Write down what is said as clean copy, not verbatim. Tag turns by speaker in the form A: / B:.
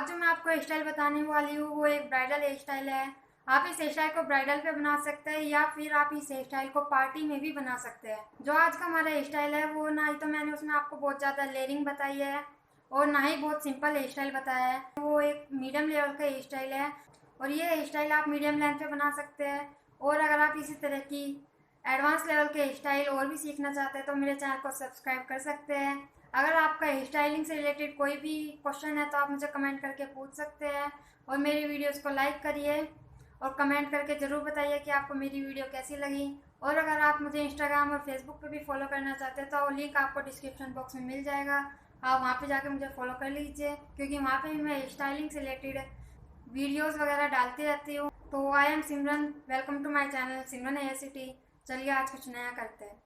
A: आज जो मैं आपको हेयर स्टाइल बताने वाली हूँ वो एक ब्राइडल हेयर स्टाइल है। आप इस हेयर स्टाइल को ब्राइडल पे बना सकते हैं या फिर आप इस हेयर स्टाइल को पार्टी में भी बना सकते हैं। जो आज का हमारा हेयर स्टाइल है वो ना ही तो मैंने उसमें आपको बहुत ज़्यादा लेयरिंग बताई है और ना ही बहुत सिंपल हेयर स्टाइल बताया है। वो एक मीडियम लेवल का हेयर स्टाइल है और ये हेयर स्टाइल आप मीडियम लेंथ पे बना सकते हैं। और अगर आप इसी तरह की एडवांस लेवल के हेयर स्टाइल और भी सीखना चाहते हैं तो मेरे चैनल को सब्सक्राइब कर सकते हैं। अगर आपका हेयर स्टाइलिंग से रिलेटेड कोई भी क्वेश्चन है तो आप मुझे कमेंट करके पूछ सकते हैं और मेरी वीडियोस को लाइक करिए और कमेंट करके ज़रूर बताइए कि आपको मेरी वीडियो कैसी लगी। और अगर आप मुझे इंस्टाग्राम और फेसबुक पे भी फॉलो करना चाहते हैं तो लिंक आपको डिस्क्रिप्शन बॉक्स में मिल जाएगा। आप वहाँ पे जाके मुझे फॉलो कर लीजिए क्योंकि वहाँ पे भी मैं हेयर स्टाइलिंग से रिलेटेड वीडियोस वगैरह डालती रहती हूँ। तो I am Simran, welcome to my channel Simran hair city. चलिए आज कुछ नया करते हैं।